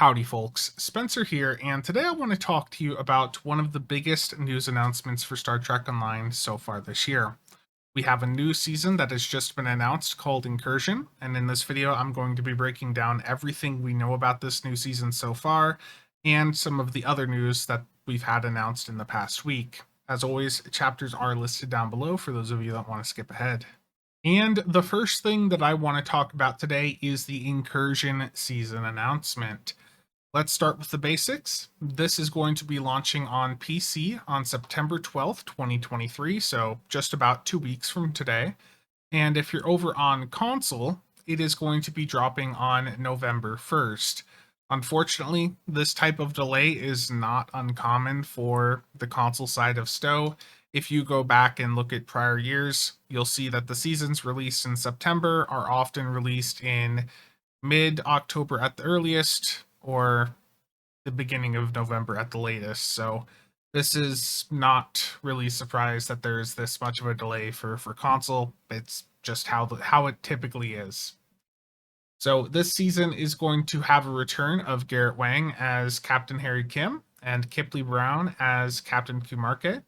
Howdy folks, Spencer here, and today I want to talk to you about one of the biggest news announcements for Star Trek Online so far this year. We have a new season that has just been announced called Incursion, and in this video I'm going to be breaking down everything we know about this new season so far, and some of the other news that we've had announced in the past week. As always, chapters are listed down below for those of you that want to skip ahead. And the first thing that I want to talk about today is the Incursion season announcement. Let's start with the basics. This is going to be launching on PC on September 12th, 2023, so just about 2 weeks from today. And if you're over on console, it is going to be dropping on November 1st. Unfortunately, this type of delay is not uncommon for the console side of STO. If you go back and look at prior years, you'll see that the seasons released in September are often released in mid-October at the earliest, or the beginning of November at the latest. So this is not really a surprise that there's this much of a delay for console. It's just how it typically is. So this season is going to have a return of Garrett Wang as Captain Harry Kim and Kipley Brown as Captain Kumarke.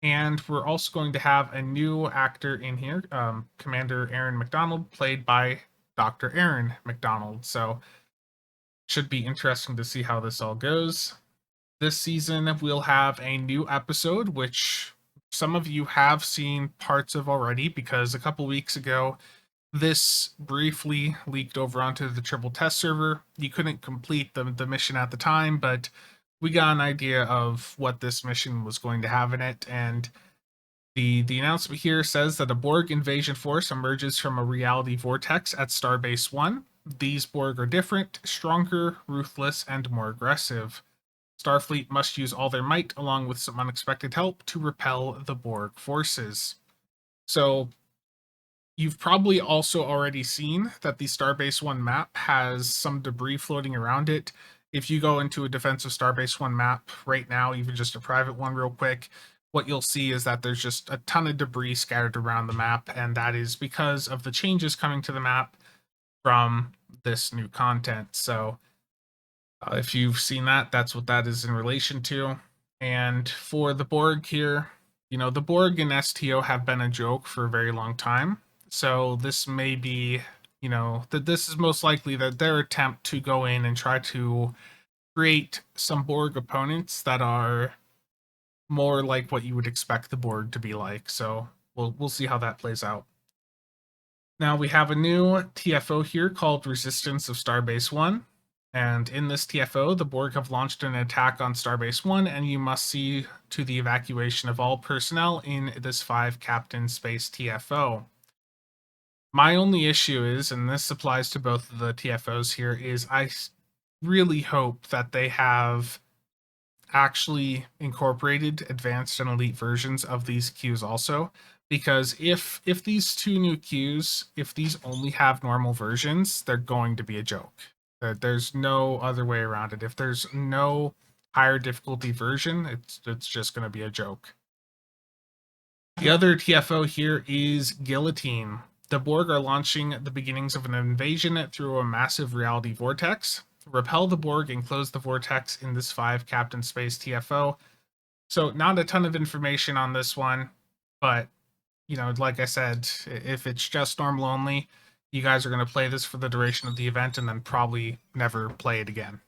And we're also going to have a new actor in here, Commander Aaron McDonald, played by Dr. Aaron McDonald. So should be interesting to see how this all goes. This season, we'll have a new episode, which some of you have seen parts of already, because a couple weeks ago, this briefly leaked over onto the Triple Test server. You couldn't complete the mission at the time, but we got an idea of what this mission was going to have in it, and the announcement here says that a Borg invasion force emerges from a reality vortex at Starbase 1. These Borg are different, stronger, ruthless, and more aggressive. Starfleet must use all their might, along with some unexpected help, to repel the Borg forces. So, you've probably also already seen that the Starbase 1 map has some debris floating around it. If you go into a defensive Starbase 1 map right now, even just a private one real quick, what you'll see is that there's just a ton of debris scattered around the map, and that is because of the changes coming to the map from this new content. So if you've seen that, that's what that is in relation to. And for the Borg here, the Borg and STO have been a joke for a very long time. So this may be, that this is most likely that their attempt to go in and try to create some Borg opponents that are more like what you would expect the Borg to be like. So we'll see how that plays out. Now we have a new TFO here called Resistance of Starbase 1. And in this TFO, the Borg have launched an attack on Starbase 1, and you must see to the evacuation of all personnel in this 5-captain space TFO. My only issue is, and this applies to both of the TFOs here, is I really hope that they have actually incorporated advanced and elite versions of these queues also, because if these two new queues, if these only have normal versions, they're going to be a joke. There's no other way around it. If there's no higher difficulty version, it's just going to be a joke. The other TFO here is Guillotine. The Borg are launching the beginnings of an invasion through a massive reality vortex. Repel the Borg and close the vortex in this 5-captain space TFO. So not a ton of information on this one, but like I said, if it's just normal only, you guys are going to play this for the duration of the event and then probably never play it again.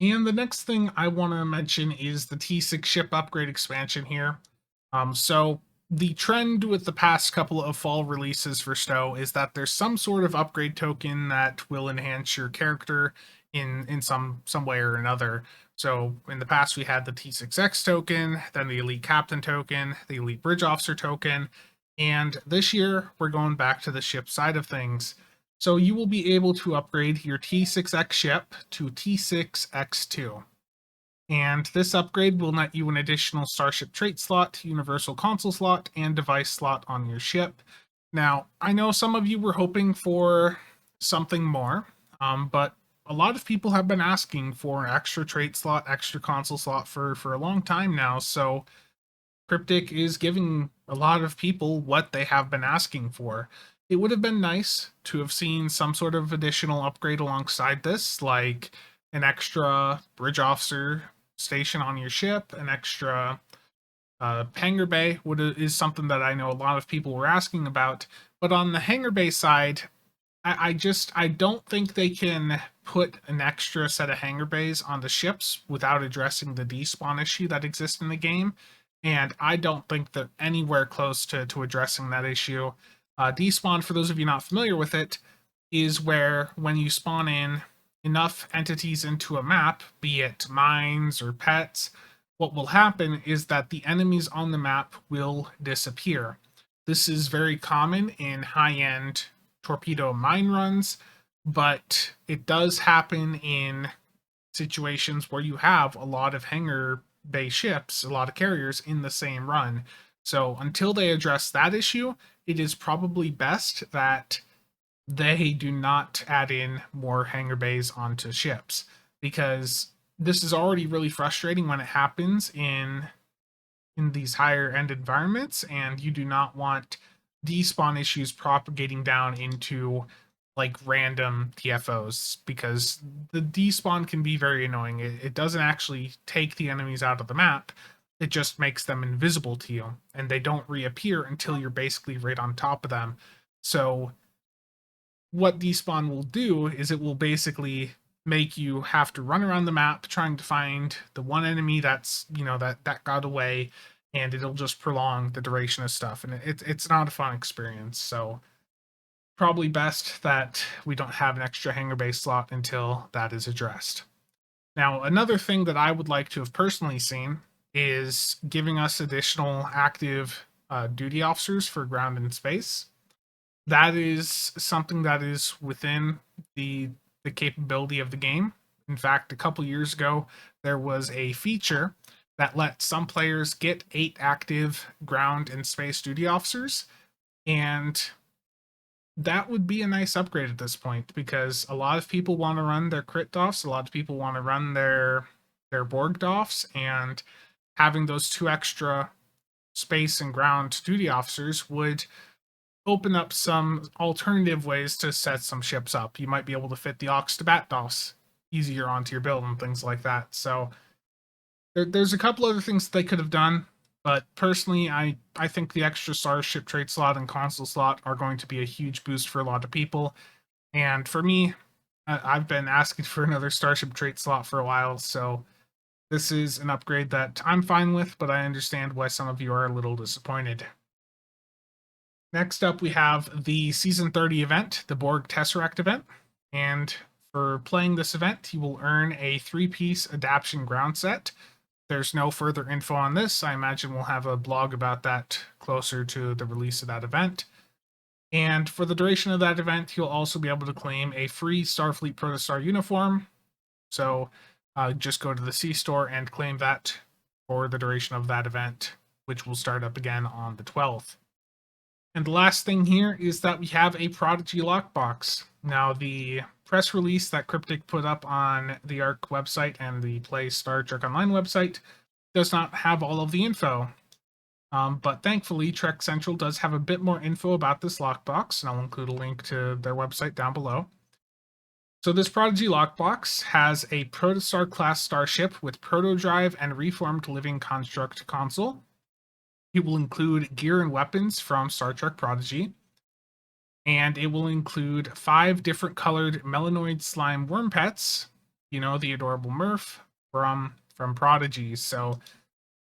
And the next thing I want to mention is the T6 ship upgrade expansion here. So the trend with the past couple of fall releases for STO is that there's some sort of upgrade token that will enhance your character in some way or another. So in the past we had the T6-X token, then the Elite Captain token, the Elite Bridge Officer token, and this year we're going back to the ship side of things. So you will be able to upgrade your T6-X ship to T6-X2. And this upgrade will net you an additional Starship trait slot, Universal Console slot, and device slot on your ship. Now, I know some of you were hoping for something more, but a lot of people have been asking for an extra trait slot, extra console slot for a long time now, so Cryptic is giving a lot of people what they have been asking for. It would have been nice to have seen some sort of additional upgrade alongside this, like an extra bridge officer station on your ship, an extra hangar bay is something that I know a lot of people were asking about. But on the hangar bay side, I don't think they can put an extra set of hangar bays on the ships without addressing the despawn issue that exists in the game. And I don't think they're anywhere close to addressing that issue. Despawn, for those of you not familiar with it, is where when you spawn in enough entities into a map, be it mines or pets, what will happen is that the enemies on the map will disappear. This is very common in high-end torpedo mine runs, but it does happen in situations where you have a lot of hangar bay ships, a lot of carriers in the same run. So until they address that issue, it is probably best that they do not add in more hangar bays onto ships, because this is already really frustrating when it happens in these higher end environments, and you do not want despawn issues propagating down into like random TFOs, because the despawn can be very annoying. It doesn't actually take the enemies out of the map. It just makes them invisible to you, and they don't reappear until you're basically right on top of them. So what despawn will do is it will basically make you have to run around the map trying to find the one enemy that's, that got away, and it'll just prolong the duration of stuff, and it's not a fun experience. So probably best that we don't have an extra hangar base slot until that is addressed. Now, another thing that I would like to have personally seen is giving us additional active duty officers for ground and space. That is something that is within the capability of the game. In fact, a couple years ago, there was a feature that let some players get 8 active ground and space duty officers, and that would be a nice upgrade at this point, because a lot of people want to run their crit DOFs, a lot of people want to run their Borg DOFs, and having those 2 extra space and ground duty officers would open up some alternative ways to set some ships up. You might be able to fit the Ox to Bat DOS easier onto your build and things like that. So there's a couple other things that they could have done, but personally, I think the extra Starship trait slot and console slot are going to be a huge boost for a lot of people. And for me, I've been asking for another Starship trait slot for a while, so this is an upgrade that I'm fine with, but I understand why some of you are a little disappointed. Next up, we have the Season 30 event, the Borg Tesseract event. And for playing this event, you will earn a 3-piece adaptation ground set. There's no further info on this. I imagine we'll have a blog about that closer to the release of that event. And for the duration of that event, you'll also be able to claim a free Starfleet Protostar uniform. So just go to the C-Store and claim that for the duration of that event, which will start up again on the 12th. And the last thing here is that we have a Prodigy Lockbox. Now, the press release that Cryptic put up on the ARC website and the Play Star Trek Online website does not have all of the info. But thankfully, Trek Central does have a bit more info about this lockbox, and I'll include a link to their website down below. So this Prodigy Lockbox has a Protostar class starship with proto-drive and reformed living construct console. It will include gear and weapons from Star Trek Prodigy, and it will include 5 different colored melanoid slime worm pets, the adorable Murph from Prodigy. So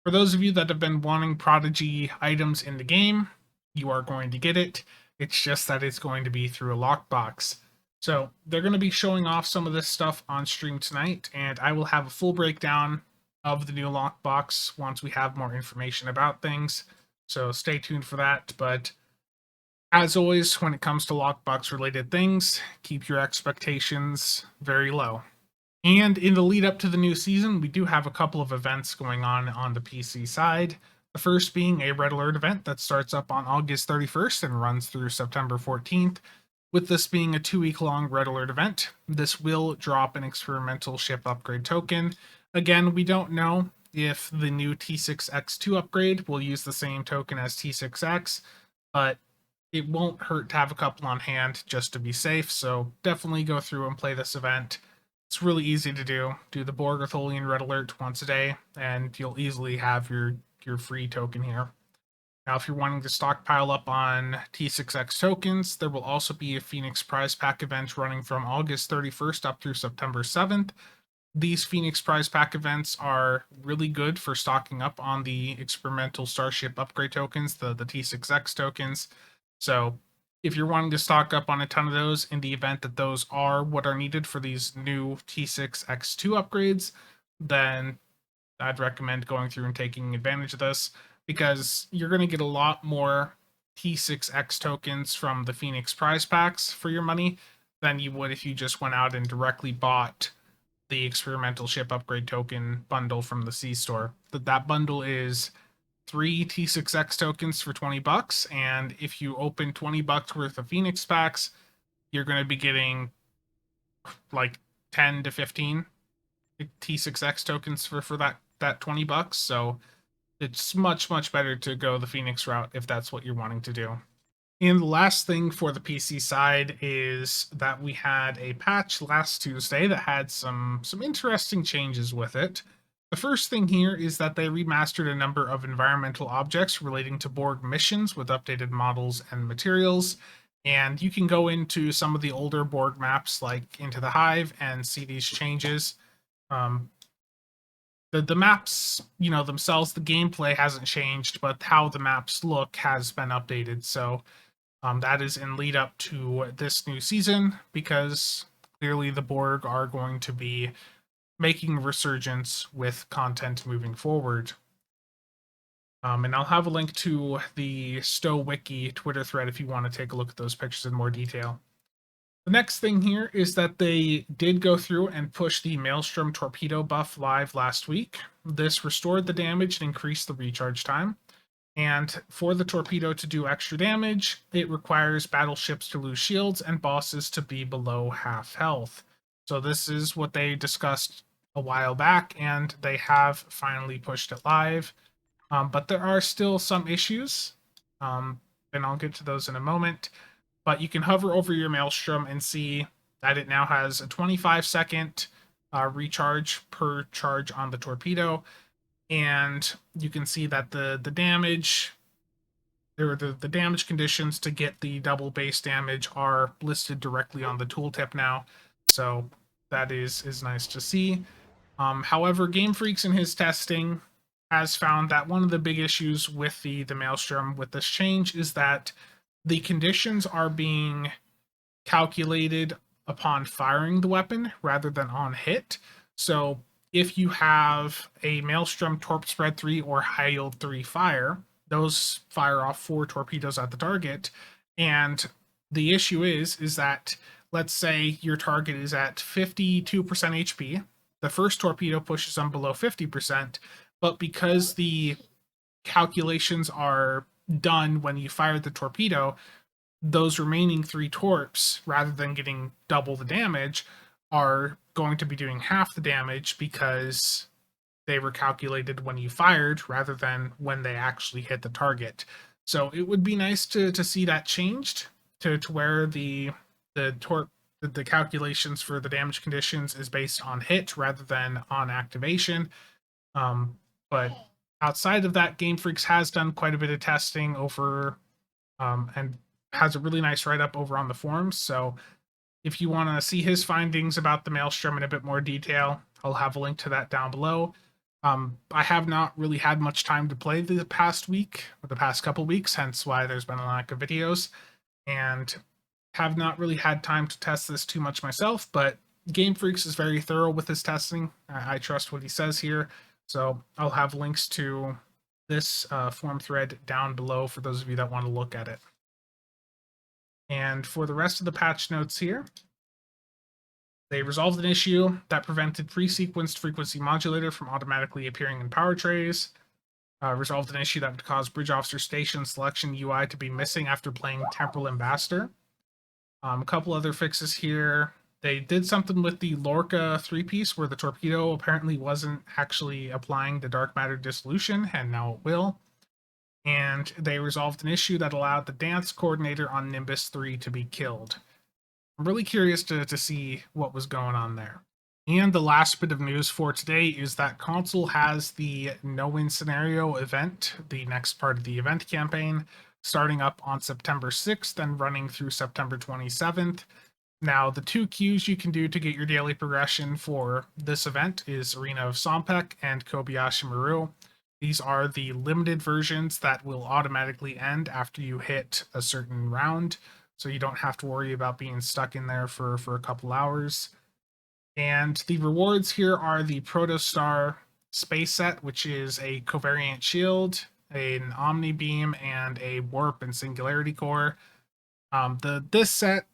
for those of you that have been wanting Prodigy items in the game, you are going to get it. It's just that it's going to be through a lockbox. So they're going to be showing off some of this stuff on stream tonight, and I will have a full breakdown of the new lockbox once we have more information about things. So stay tuned for that. But as always, when it comes to lockbox related things, keep your expectations very low. And in the lead up to the new season, we do have a couple of events going on the PC side. The first being a Red Alert event that starts up on August 31st and runs through September 14th. With this being a 2-week-long Red Alert event, this will drop an experimental ship upgrade token. Again, we don't know if the new T6-X2 upgrade will use the same token as T6-X, but it won't hurt to have a couple on hand just to be safe, so definitely go through and play this event. It's really easy to do. Do the Borg Ortholian Red Alert once a day, and you'll easily have your free token here. Now, if you're wanting to stockpile up on T6-X tokens, there will also be a Phoenix Prize Pack event running from August 31st up through September 7th. These Phoenix Prize Pack events are really good for stocking up on the experimental Starship upgrade tokens, the T6-X tokens. So if you're wanting to stock up on a ton of those in the event that those are what are needed for these new T6-X2 upgrades, then I'd recommend going through and taking advantage of this, because you're going to get a lot more T6-X tokens from the Phoenix prize packs for your money than you would if you just went out and directly bought the experimental ship upgrade token bundle from the C store. That bundle is 3 T6-X tokens for $20, and if you open $20 worth of Phoenix packs, you're going to be getting like 10 to 15 T6-X tokens for that $20. So it's much better to go the Phoenix route if that's what you're wanting to do. And the last thing for the PC side is that we had a patch last Tuesday that had some interesting changes with it. The first thing here is that they remastered a number of environmental objects relating to Borg missions with updated models and materials. And you can go into some of the older Borg maps like Into the Hive and see these changes. The maps, themselves, the gameplay hasn't changed, but how the maps look has been updated. So that is in lead up to this new season, because clearly the Borg are going to be making a resurgence with content moving forward. And I'll have a link to the Stow Wiki Twitter thread if you want to take a look at those pictures in more detail. The next thing here is that they did go through and push the Maelstrom torpedo buff live last week. This restored the damage and increased the recharge time. And for the torpedo to do extra damage, it requires battleships to lose shields and bosses to be below half health. So this is what they discussed a while back, and they have finally pushed it live. But there are still some issues, and I'll get to those in a moment. But you can hover over your Maelstrom and see that it now has a 25-second recharge per charge on the torpedo. And you can see that the damage, or the damage conditions to get the double base damage are listed directly on the tooltip now. So that is nice to see. However, Game Freaks in his testing has found that one of the big issues with the Maelstrom with this change is that the conditions are being calculated upon firing the weapon rather than on hit. So if you have a Maelstrom Torp Spread 3 or High Yield 3 fire, those fire off 4 torpedoes at the target. And the issue is that, let's say your target is at 52% HP. The first torpedo pushes them below 50%, but because the calculations are done when you fire the torpedo, those remaining 3 torps, rather than getting double the damage, are going to be doing half the damage because they were calculated when you fired rather than when they actually hit the target. So it would be nice to see that changed to where the calculations for the damage conditions is based on hit rather than on activation. But outside of that, Game Freaks has done quite a bit of testing over and has a really nice write-up over on the forums. So if you want to see his findings about the Maelstrom in a bit more detail, I'll have a link to that down below. I have not really had much time to play the past week, or the past couple weeks, hence why there's been a lack of videos, and have not really had time to test this too much myself, but Game Freaks is very thorough with his testing. I trust what he says here, so I'll have links to this forum thread down below for those of you that want to look at it. And for the rest of the patch notes here, they resolved an issue that prevented pre-sequenced frequency modulator from automatically appearing in power trays. Resolved an issue that would cause Bridge Officer Station Selection UI to be missing after playing Temporal Ambassador. A couple other fixes here. They did something with the Lorca 3-piece where the torpedo apparently wasn't actually applying the dark matter dissolution, and now it will. And they resolved an issue that allowed the dance coordinator on Nimbus 3 to be killed. I'm really curious to see what was going on there. And the last bit of news for today is that console has the no-win scenario event, the next part of the event campaign, starting up on September 6th and running through September 27th. Now, the two queues you can do to get your daily progression for this event is Arena of Sompek and Kobayashi Maru. These are the limited versions that will automatically end after you hit a certain round, so you don't have to worry about being stuck in there for a couple hours. And the rewards here are the Protostar space set, which is a covariant shield, an Omni Beam, and a warp and singularity core. This set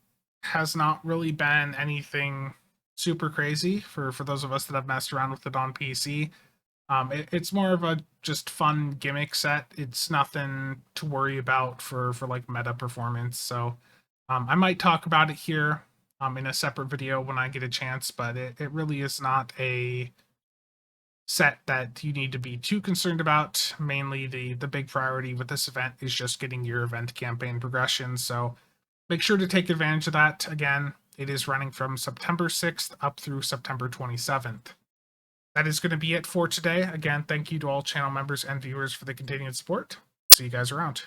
has not really been anything super crazy for those of us that have messed around with it on PC. It's more of a just fun gimmick set. It's nothing to worry about for like meta performance. So I might talk about it here in a separate video when I get a chance, but it really is not a set that you need to be too concerned about. Mainly the big priority with this event is just getting your event campaign progression. So make sure to take advantage of that. Again, it is running from September 6th up through September 27th. That is going to be it for today. Again, thank you to all channel members and viewers for the continued support. See you guys around.